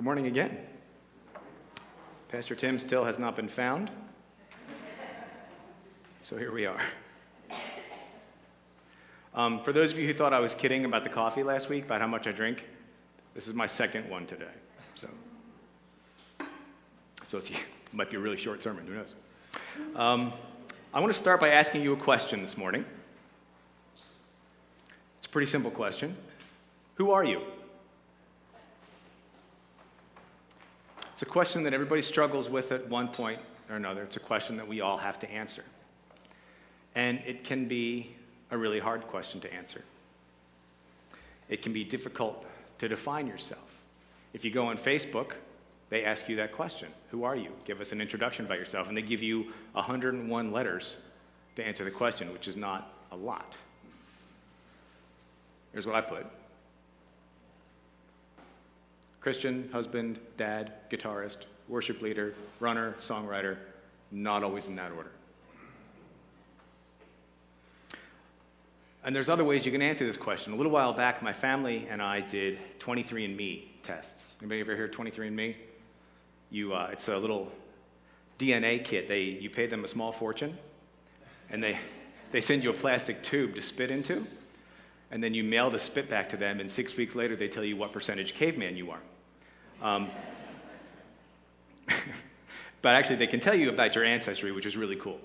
Good morning again. Pastor Tim still has not been found, so here we are. For those of you who thought I was kidding about the coffee last week, about how much I drink, this is my second one today. So it might be a really short sermon, who knows? I want to start by asking you a question this morning. It's a pretty simple question. Who are you? It's a question that everybody struggles with at one point or another. It's a question that we all have to answer. And it can be a really hard question to answer. It can be difficult to define yourself. If you go on Facebook, they ask you that question. Who are you? Give us an introduction about yourself. And they give you 101 letters to answer the question, which is not a lot. Here's what I put. Christian, husband, dad, guitarist, worship leader, runner, songwriter, not always in that order. And there's other ways you can answer this question. A little while back, my family and I did 23andMe tests. Anybody ever hear of 23andMe? It's a little DNA kit. You pay them a small fortune, and they send you a plastic tube to spit into, and then you mail the spit back to them, and 6 weeks later they tell you what percentage caveman you are. But actually they can tell you about your ancestry, which is really cool.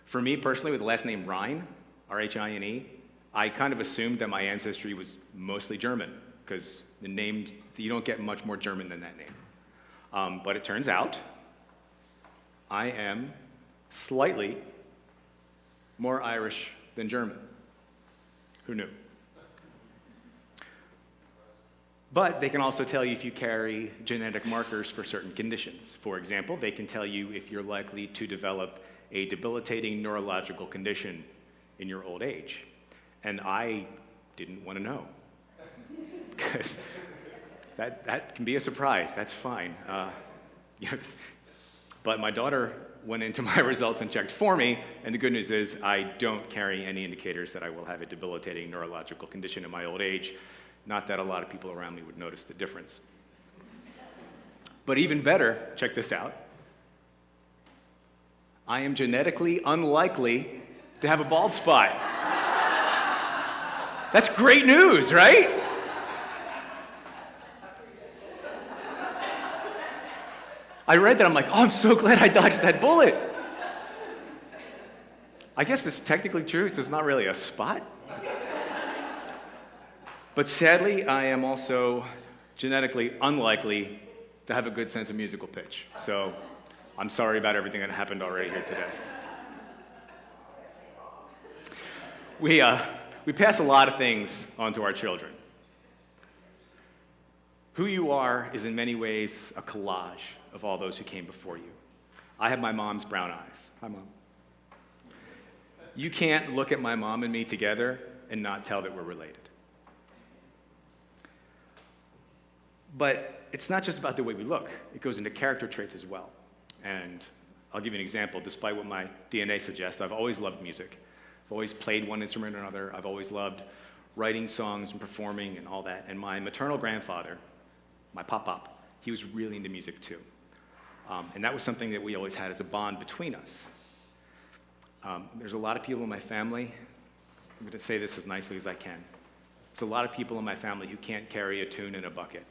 For me personally, with the last name Rhine, R-H-I-N-E, I kind of assumed that my ancestry was mostly German, because the names, you don't get much more German than that name. But it turns out I am slightly more Irish than German. Who knew? But they can also tell you if you carry genetic markers for certain conditions. For example, they can tell you if you're likely to develop a debilitating neurological condition in your old age. And I didn't want to know, because that can be a surprise. That's fine. But my daughter went into my results and checked for me, and the good news is I don't carry any indicators that I will have a debilitating neurological condition in my old age. Not that a lot of people around me would notice the difference. But even better, check this out. I am genetically unlikely to have a bald spot. That's great news, right? I read that, I'm like, oh, I'm so glad I dodged that bullet. I guess it's technically true, it's not really a spot. But sadly, I am also genetically unlikely to have a good sense of musical pitch. So I'm sorry about everything that happened already here today. We pass a lot of things on to our children. Who you are is in many ways a collage of all those who came before you. I have my mom's brown eyes. Hi, Mom. You can't look at my mom and me together and not tell that we're related. But it's not just about the way we look. It goes into character traits as well. And I'll give you an example. Despite what my DNA suggests, I've always loved music. I've always played one instrument or another. I've always loved writing songs and performing and all that. And my maternal grandfather, my pop-pop, he was really into music too. And that was something that we always had as a bond between us. There's a lot of people in my family, I'm going to say this as nicely as I can. There's a lot of people in my family who can't carry a tune in a bucket.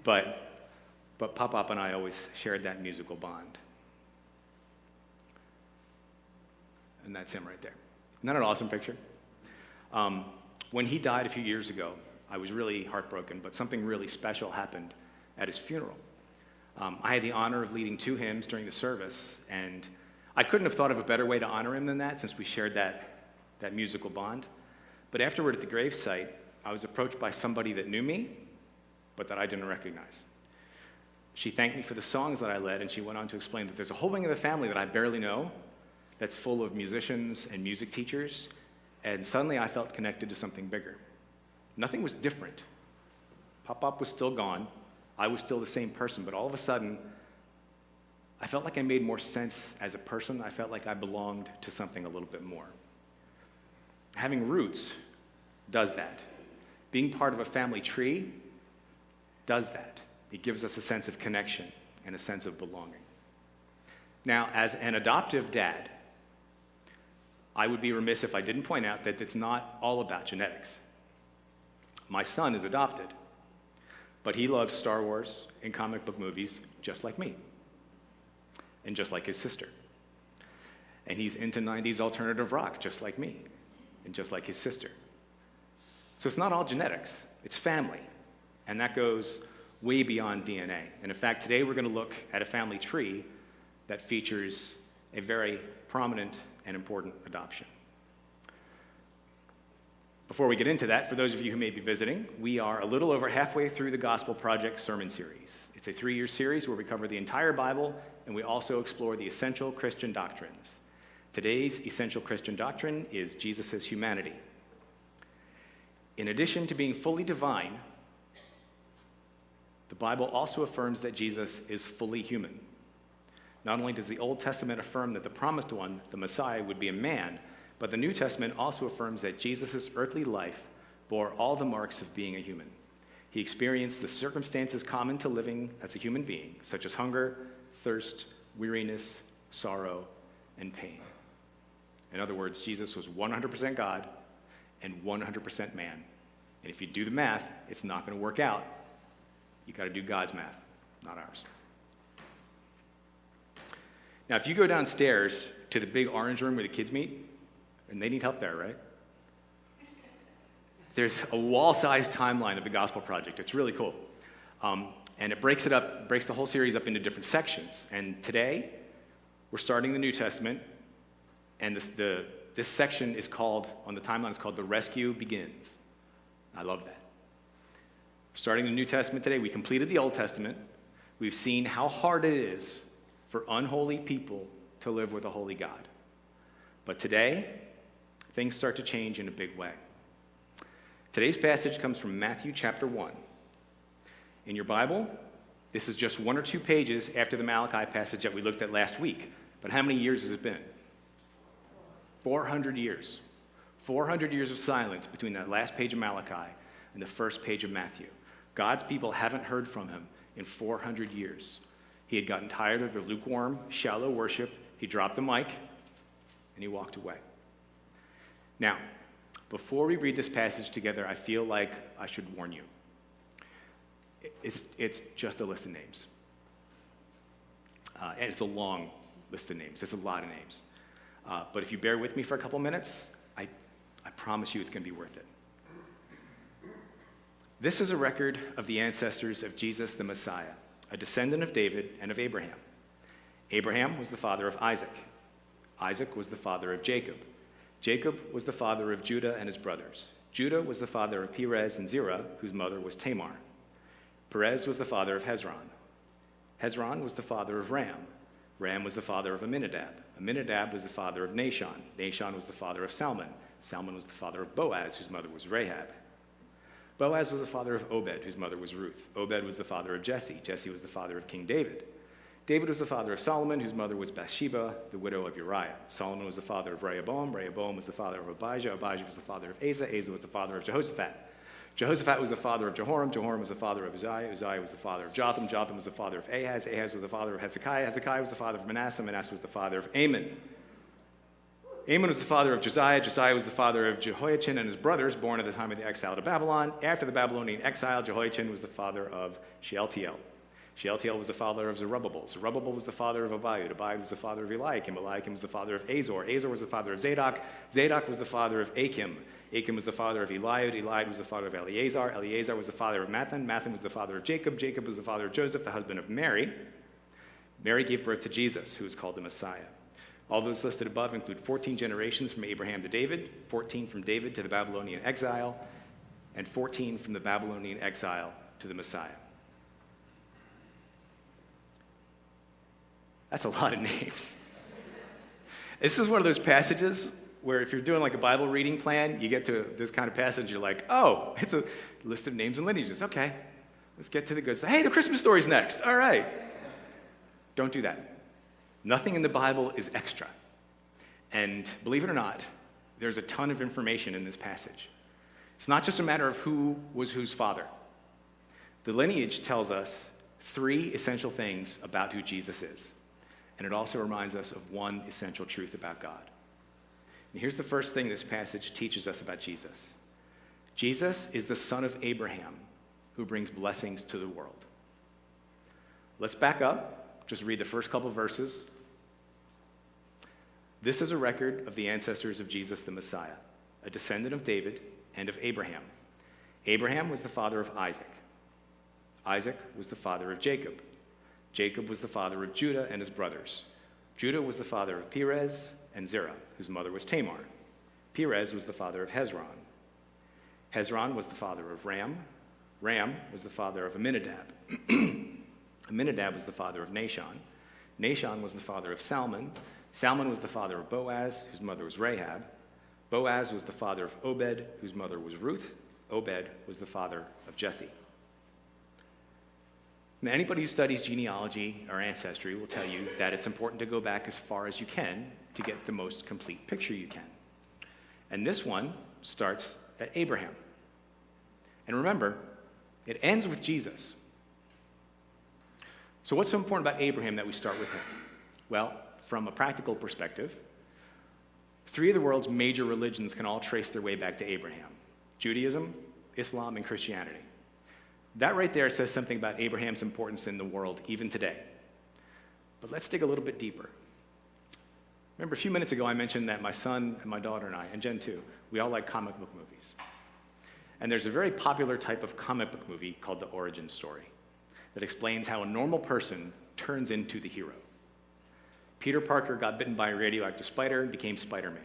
but Pop-Pop and I always shared that musical bond. And that's him right there. Isn't that an awesome picture? When he died a few years ago, I was really heartbroken, but something really special happened at his funeral. I had the honor of leading 2 hymns during the service, and I couldn't have thought of a better way to honor him than that, since we shared that musical bond. But afterward at the gravesite, I was approached by somebody that knew me, but that I didn't recognize. She thanked me for the songs that I led, and she went on to explain that there's a whole wing of the family that I barely know that's full of musicians and music teachers, and suddenly I felt connected to something bigger. Nothing was different. Pop-Pop was still gone. I was still the same person, but all of a sudden, I felt like I made more sense as a person. I felt like I belonged to something a little bit more. Having roots does that. Being part of a family tree does that. It gives us a sense of connection and a sense of belonging. Now, as an adoptive dad, I would be remiss if I didn't point out that it's not all about genetics. My son is adopted, but he loves Star Wars and comic book movies just like me, and just like his sister. And he's into 90s alternative rock just like me, and just like his sister. So it's not all genetics, it's family, and that goes way beyond DNA. And in fact, today we're going to look at a family tree that features a very prominent and important adoption. Before we get into that, for those of you who may be visiting, we are a little over halfway through the Gospel Project sermon series. It's a 3-year series where we cover the entire Bible, and we also explore the essential Christian doctrines. Today's essential Christian doctrine is Jesus' humanity. In addition to being fully divine, the Bible also affirms that Jesus is fully human. Not only does the Old Testament affirm that the promised one, the Messiah, would be a man, but the New Testament also affirms that Jesus' earthly life bore all the marks of being a human. He experienced the circumstances common to living as a human being, such as hunger, thirst, weariness, sorrow, and pain. In other words, Jesus was 100% God and 100% man. And if you do the math, it's not going to work out. You got to do God's math, not ours. Now, if you go downstairs to the big orange room where the kids meet, and they need help there, right? There's a wall-sized timeline of the Gospel Project. It's really cool. And it breaks the whole series up into different sections. And today, we're starting the New Testament, and this section is called, on the timeline, it's called The Rescue Begins. I love that. Starting the New Testament today, we completed the Old Testament. We've seen how hard it is for unholy people to live with a holy God. But today, things start to change in a big way. Today's passage comes from Matthew chapter 1. In your Bible, this is just 1 or 2 pages after the Malachi passage that we looked at last week. But how many years has it been? 400 years. 400 years of silence between that last page of Malachi and the first page of Matthew. God's people haven't heard from him in 400 years. He had gotten tired of their lukewarm, shallow worship. He dropped the mic, and he walked away. Now, before we read this passage together, I feel like I should warn you. It's just a list of names. And it's a long list of names. It's a lot of names. But if you bear with me for a couple minutes, I promise you it's going to be worth it. This is a record of the ancestors of Jesus the Messiah, a descendant of David and of Abraham. Abraham was the father of Isaac. Isaac was the father of Jacob. Jacob was the father of Judah and his brothers. Judah was the father of Perez and Zerah, whose mother was Tamar. Perez was the father of Hezron. Hezron was the father of Ram. Ram was the father of Amminadab. Amminadab was the father of Nahshon. Nahshon was the father of Salmon. Salmon was the father of Boaz, whose mother was Rahab. Boaz was the father of Obed, whose mother was Ruth. Obed was the father of Jesse. Jesse was the father of King David. David was the father of Solomon, whose mother was Bathsheba, the widow of Uriah. Solomon was the father of Rehoboam. Rehoboam was the father of Abijah. Abijah was the father of Asa. Asa was the father of Jehoshaphat. Jehoshaphat was the father of Jehoram. Jehoram was the father of Uzziah. Uzziah was the father of Jotham. Jotham was the father of Ahaz. Ahaz was the father of Hezekiah. Hezekiah was the father of Manasseh. Manasseh was the father of Amon. Amon was the father of Josiah. Josiah was the father of Jehoiachin and his brothers, born at the time of the exile to Babylon. After the Babylonian exile, Jehoiachin was the father of Shealtiel. Shealtiel was the father of Zerubbabel. Zerubbabel was the father of Abiud. Abiud was the father of Eliakim. Eliakim was the father of Azor. Azor was the father of Zadok. Zadok was the father of Achim. Achim was the father of Eliud. Eliud was the father of Eleazar. Eleazar was the father of Mathan. Mathan was the father of Jacob. Jacob was the father of Joseph, the husband of Mary. Mary gave birth to Jesus, who is called the Messiah. All those listed above include 14 generations from Abraham to David, 14 from David to the Babylonian exile, and 14 from the Babylonian exile to the Messiah. That's a lot of names. This is one of those passages where if you're doing like a Bible reading plan, you get to this kind of passage, you're like, oh, it's a list of names and lineages. Okay, let's get to the good stuff. Hey, the Christmas story's next. All right. Don't do that. Nothing in the Bible is extra. And believe it or not, there's a ton of information in this passage. It's not just a matter of who was whose father. The lineage tells us three essential things about who Jesus is, and it also reminds us of one essential truth about God. And here's the first thing this passage teaches us about Jesus. Jesus is the son of Abraham who brings blessings to the world. Let's back up, just read the first couple verses. This is a record of the ancestors of Jesus the Messiah, a descendant of David and of Abraham. Abraham was the father of Isaac. Isaac was the father of Jacob. Jacob was the father of Judah and his brothers. Judah was the father of Perez and Zerah, whose mother was Tamar. Perez was the father of Hezron. Hezron was the father of Ram. Ram was the father of Amminadab. Amminadab was the father of Nahshon. Nahshon was the father of Salmon. Salmon was the father of Boaz, whose mother was Rahab. Boaz was the father of Obed, whose mother was Ruth. Obed was the father of Jesse. Now, anybody who studies genealogy or ancestry will tell you that it's important to go back as far as you can to get the most complete picture you can. And this one starts at Abraham. And remember, it ends with Jesus. So what's so important about Abraham that we start with him? Well, from a practical perspective, three of the world's major religions can all trace their way back to Abraham: Judaism, Islam, and Christianity. That right there says something about Abraham's importance in the world, even today. But let's dig a little bit deeper. Remember, a few minutes ago, I mentioned that my son and my daughter and I, and Jen too, we all like comic book movies. And there's a very popular type of comic book movie called the origin story that explains how a normal person turns into the hero. Peter Parker got bitten by a radioactive spider and became Spider-Man.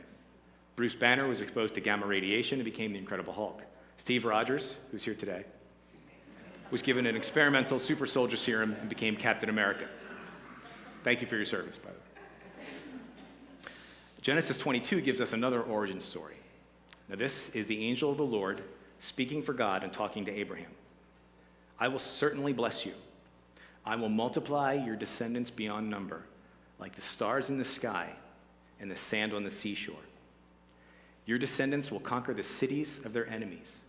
Bruce Banner was exposed to gamma radiation and became the Incredible Hulk. Steve Rogers, who's here today, was given an experimental super soldier serum and became Captain America. Thank you for your service, by the way. Genesis 22 gives us another origin story. Now, this is the angel of the Lord speaking for God and talking to Abraham. I will certainly bless you. I will multiply your descendants beyond number, like the stars in the sky and the sand on the seashore. Your descendants will conquer the cities of their enemies.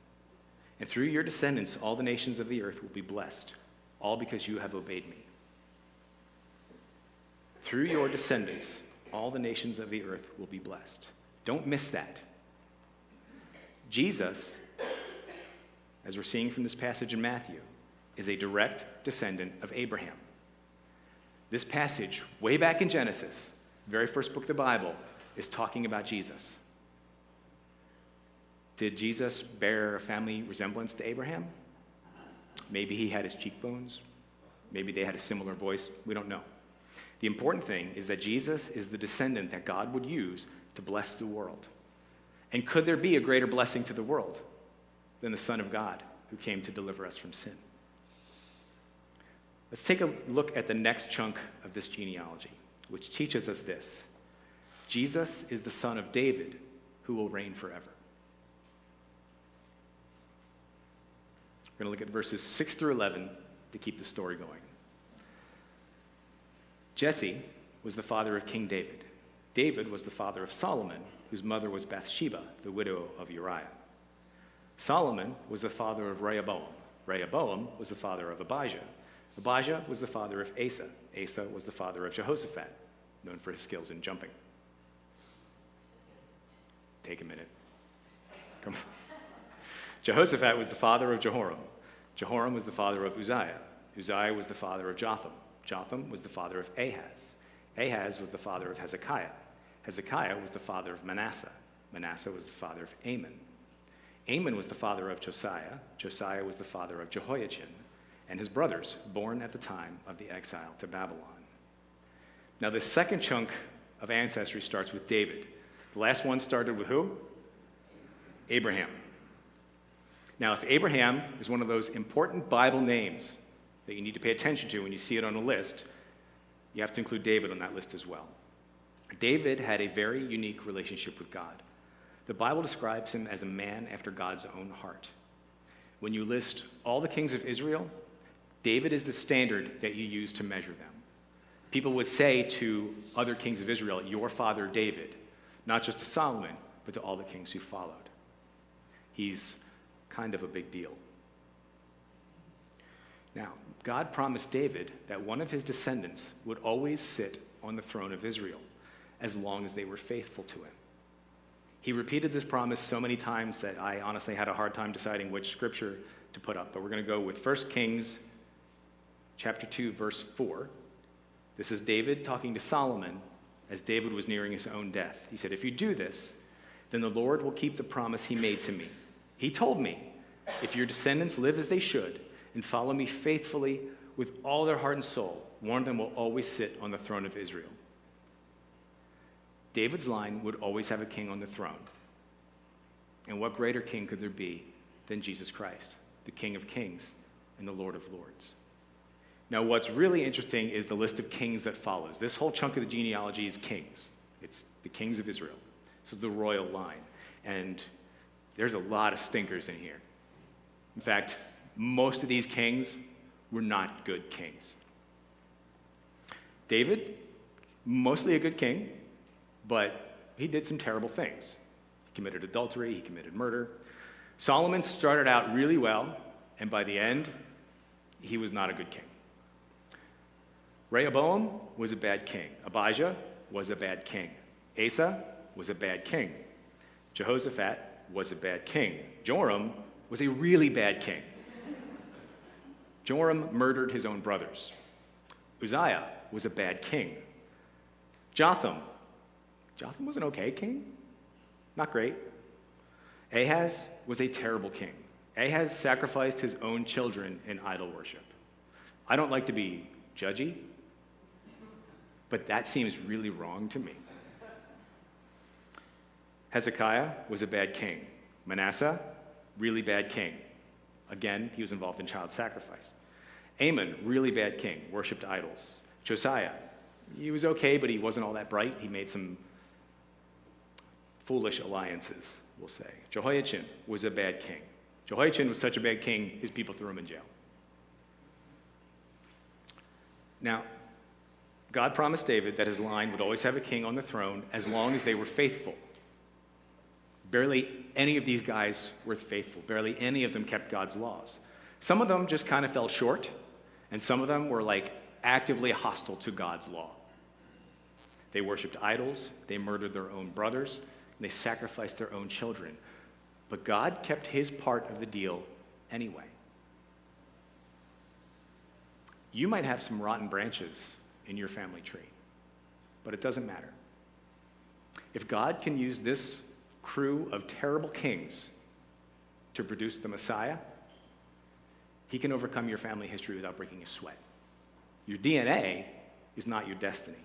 And through your descendants, all the nations of the earth will be blessed, all because you have obeyed me. Through your descendants, all the nations of the earth will be blessed. Don't miss that. Jesus, as we're seeing from this passage in Matthew, is a direct descendant of Abraham. This passage, way back in Genesis, very first book of the Bible, is talking about Jesus. Did Jesus bear a family resemblance to Abraham? Maybe he had his cheekbones. Maybe they had a similar voice. We don't know. The important thing is that Jesus is the descendant that God would use to bless the world. And could there be a greater blessing to the world than the Son of God who came to deliver us from sin? Let's take a look at the next chunk of this genealogy, which teaches us this. Jesus is the son of David who will reign forever. We're going to look at verses 6 through 11 to keep the story going. Jesse was the father of King David. David was the father of Solomon, whose mother was Bathsheba, the widow of Uriah. Solomon was the father of Rehoboam. Rehoboam was the father of Abijah. Abijah was the father of Asa. Asa was the father of Jehoshaphat, known for his skills in jumping. Take a minute. Come on. Jehoshaphat was the father of Jehoram. Jehoram was the father of Uzziah. Uzziah was the father of Jotham. Jotham was the father of Ahaz. Ahaz was the father of Hezekiah. Hezekiah was the father of Manasseh. Manasseh was the father of Amon. Amon was the father of Josiah. Josiah was the father of Jehoiachin and his brothers, born at the time of the exile to Babylon. Now, the second chunk of ancestry starts with David. The last one started with who? Abraham. Now, if Abraham is one of those important Bible names that you need to pay attention to when you see it on a list, you have to include David on that list as well. David had a very unique relationship with God. The Bible describes him as a man after God's own heart. When you list all the kings of Israel, David is the standard that you use to measure them. People would say to other kings of Israel, your father David, not just to Solomon, but to all the kings who followed. He's kind of a big deal. Now, God promised David that one of his descendants would always sit on the throne of Israel as long as they were faithful to him. He repeated this promise so many times that I honestly had a hard time deciding which scripture to put up. But we're going to go with 1 Kings chapter 2, verse 4. This is David talking to Solomon as David was nearing his own death. He said, "If you do this, then the Lord will keep the promise he made to me. He told me, if your descendants live as they should and follow me faithfully with all their heart and soul, one of them will always sit on the throne of Israel." David's line would always have a king on the throne. And what greater king could there be than Jesus Christ, the King of Kings and the Lord of Lords? Now, what's really interesting is the list of kings that follows. This whole chunk of the genealogy is kings. It's the kings of Israel. This is the royal line. And there's a lot of stinkers in here. In fact, most of these kings were not good kings. David, mostly a good king, but he did some terrible things. He committed adultery, he committed murder. Solomon started out really well, and by the end, he was not a good king. Rehoboam was a bad king. Abijah was a bad king. Asa was a bad king. Jehoshaphat was a bad king. Joram was a really bad king. Joram murdered his own brothers. Uzziah was a bad king. Jotham was an okay king, not great. Ahaz was a terrible king. Ahaz sacrificed his own children in idol worship. I don't like to be judgy, but that seems really wrong to me. Hezekiah was a bad king. Manasseh, really bad king. Again, he was involved in child sacrifice. Amon, really bad king, worshipped idols. Josiah, he was okay, but he wasn't all that bright. He made some foolish alliances, we'll say. Jehoiachin was a bad king. Jehoiachin was such a bad king, his people threw him in jail. Now, God promised David that his line would always have a king on the throne as long as they were faithful. Barely any of these guys were faithful. Barely any of them kept God's laws. Some of them just kind of fell short, and some of them were like actively hostile to God's law. They worshiped idols, they murdered their own brothers, and they sacrificed their own children. But God kept his part of the deal anyway. You might have some rotten branches in your family tree, but it doesn't matter. If God can use this crew of terrible kings to produce the Messiah, he can overcome your family history without breaking a sweat. Your DNA is not your destiny.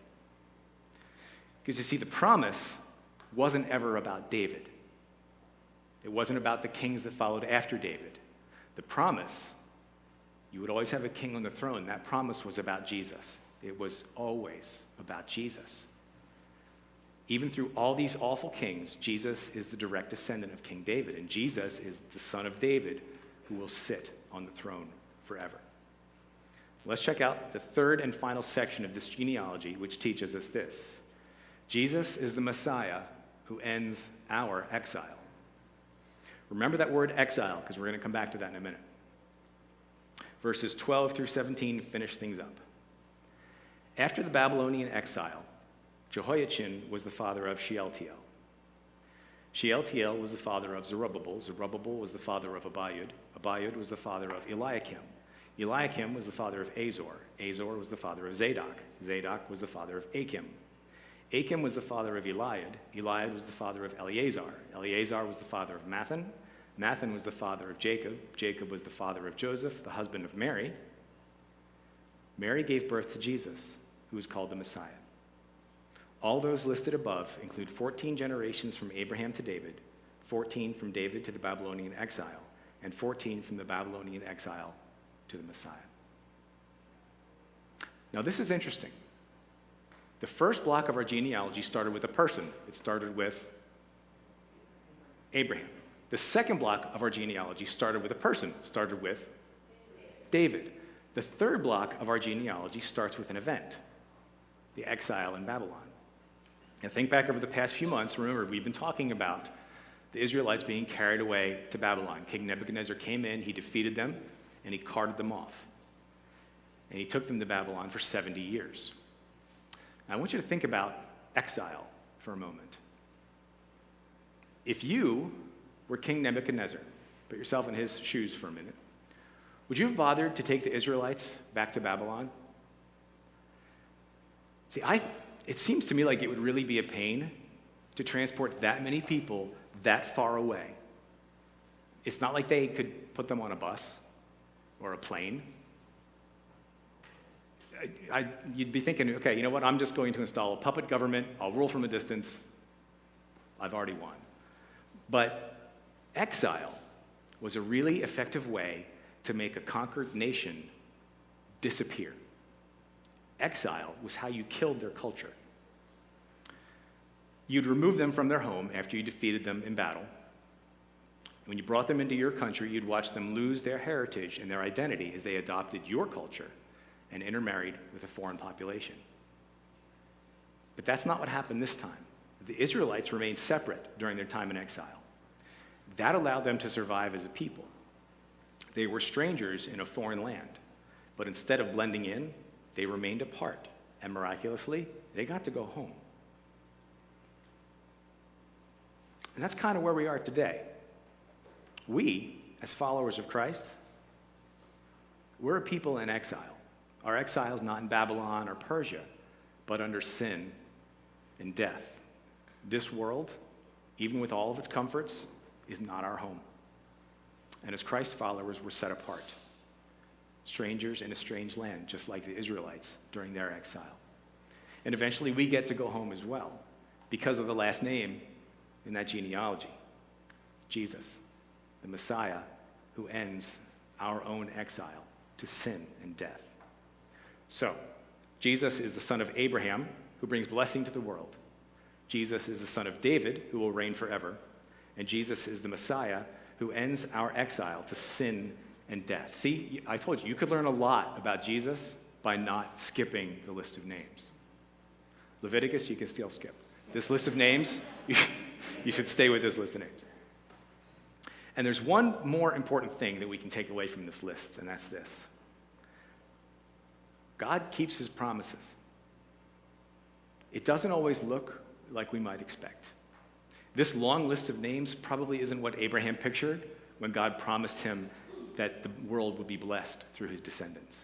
Because you see, the promise wasn't ever about David. It wasn't about the kings that followed after David. The promise, you would always have a king on the throne. That promise was about Jesus. It was always about Jesus. Even through all these awful kings, Jesus is the direct descendant of King David, and Jesus is the son of David who will sit on the throne forever. Let's check out the third and final section of this genealogy, which teaches us this. Jesus is the Messiah who ends our exile. Remember that word exile, because we're going to come back to that in a minute. Verses 12 through 17 finish things up. After the Babylonian exile, Jehoiachin was the father of Shealtiel. Shealtiel was the father of Zerubbabel. Zerubbabel was the father of Abiud. Abiud was the father of Eliakim. Eliakim was the father of Azor. Azor was the father of Zadok. Zadok was the father of Achim. Achim was the father of Eliud. Eliud was the father of Eleazar. Eleazar was the father of Mathan. Mathan was the father of Jacob. Jacob was the father of Joseph, the husband of Mary. Mary gave birth to Jesus, who was called the Messiah. All those listed above include 14 generations from Abraham to David, 14 from David to the Babylonian exile, and 14 from the Babylonian exile to the Messiah. Now, this is interesting. The first block of our genealogy started with a person. It started with Abraham. The second block of our genealogy started with a person, started with David. The third block of our genealogy starts with an event, the exile in Babylon. And think back over the past few months. Remember, we've been talking about the Israelites being carried away to Babylon. King Nebuchadnezzar came in, he defeated them, and he carted them off. and he took them to Babylon for 70 years. Now, I want you to think about exile for a moment. If you were King Nebuchadnezzar, put yourself in his shoes for a minute, would you have bothered to take the Israelites back to Babylon? See, it seems to me like it would really be a pain to transport that many people that far away. It's not like they could put them on a bus or a plane. You'd be thinking, okay, you know what? I'm just going to install a puppet government. I'll rule from a distance. I've already won. But exile was a really effective way to make a conquered nation disappear. Exile was how you killed their culture. You'd remove them from their home after you defeated them in battle. When you brought them into your country, you'd watch them lose their heritage and their identity as they adopted your culture and intermarried with a foreign population. But that's not what happened this time. The Israelites remained separate during their time in exile. That allowed them to survive as a people. They were strangers in a foreign land, but instead of blending in, they remained apart, and miraculously, they got to go home. And that's kind of where we are today. We, as followers of Christ, we're a people in exile. Our exile is not in Babylon or Persia, but under sin and death. This world, even with all of its comforts, is not our home. And as Christ followers, we're set apart. Strangers in a strange land, just like the Israelites during their exile. And eventually we get to go home as well, because of the last name in that genealogy, Jesus, the Messiah who ends our own exile to sin and death. So, Jesus is the son of Abraham, who brings blessing to the world. Jesus is the son of David, who will reign forever. And Jesus is the Messiah, who ends our exile to sin and death. See, I told you, you could learn a lot about Jesus by not skipping the list of names. Leviticus, you can still skip. This list of names, you should stay with this list of names. And there's one more important thing that we can take away from this list, and that's this. God keeps his promises. It doesn't always look like we might expect. This long list of names probably isn't what Abraham pictured when God promised him that the world would be blessed through his descendants.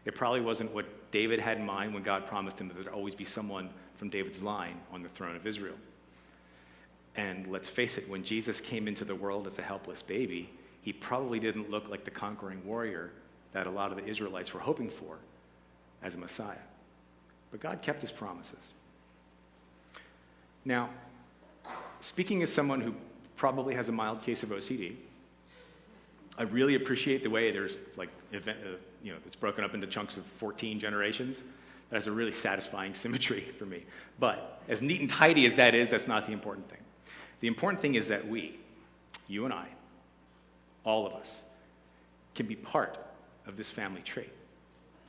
It probably wasn't what David had in mind when God promised him that there'd always be someone from David's line on the throne of Israel. And let's face it, when Jesus came into the world as a helpless baby, he probably didn't look like the conquering warrior that a lot of the Israelites were hoping for as a Messiah. But God kept his promises. Now, speaking as someone who probably has a mild case of OCD, I really appreciate the way there's it's broken up into chunks of 14 generations. That has a really satisfying symmetry for me. But as neat and tidy as that is, that's not the important thing. The important thing is that we, you and I, all of us, can be part of this family tree.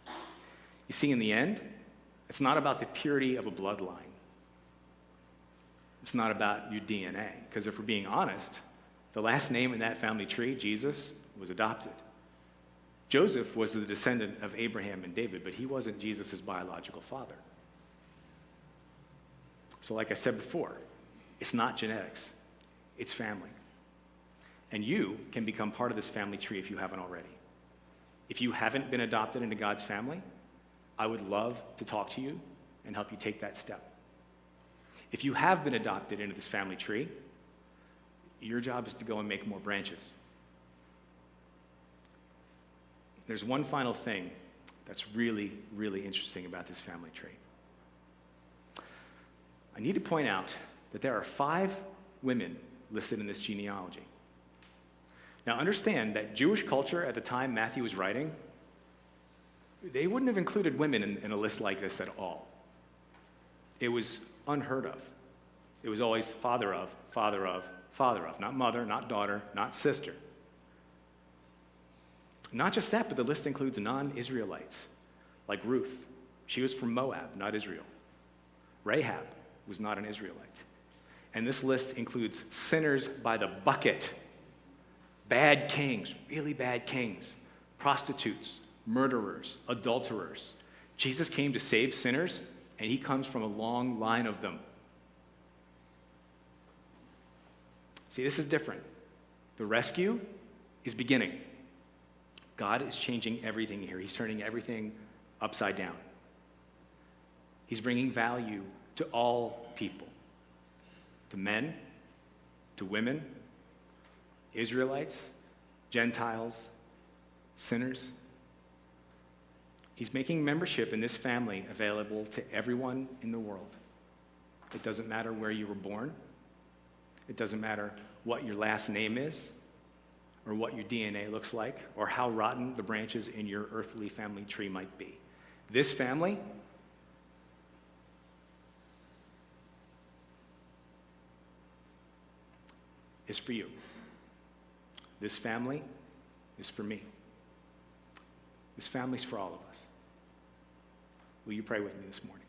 You see, in the end, it's not about the purity of a bloodline. It's not about your DNA, because if we're being honest, the last name in that family tree, Jesus, was adopted. Joseph was the descendant of Abraham and David, but he wasn't Jesus' biological father. So like I said before, it's not genetics, it's family. And you can become part of this family tree if you haven't already. If you haven't been adopted into God's family, I would love to talk to you and help you take that step. If you have been adopted into this family tree, your job is to go and make more branches. There's one final thing that's really, really interesting about this family tree. I need to point out that there are 5 women listed in this genealogy. Now understand that Jewish culture at the time Matthew was writing, they wouldn't have included women in a list like this at all. It was unheard of. It was always father of, father of, father of, not mother, not daughter, not sister. Not just that, but the list includes non-Israelites, like Ruth. She was from Moab, not Israel. Rahab was not an Israelite. And this list includes sinners by the bucket, bad kings, really bad kings, prostitutes, murderers, adulterers. Jesus came to save sinners, and he comes from a long line of them. See, this is different. The rescue is beginning. God is changing everything here. He's turning everything upside down. He's bringing value to all people, to men, to women, Israelites, Gentiles, sinners. He's making membership in this family available to everyone in the world. It doesn't matter where you were born. It doesn't matter what your last name is, or what your DNA looks like, or how rotten the branches in your earthly family tree might be. This family is for you. This family is for me. This family's for all of us. Will you pray with me this morning?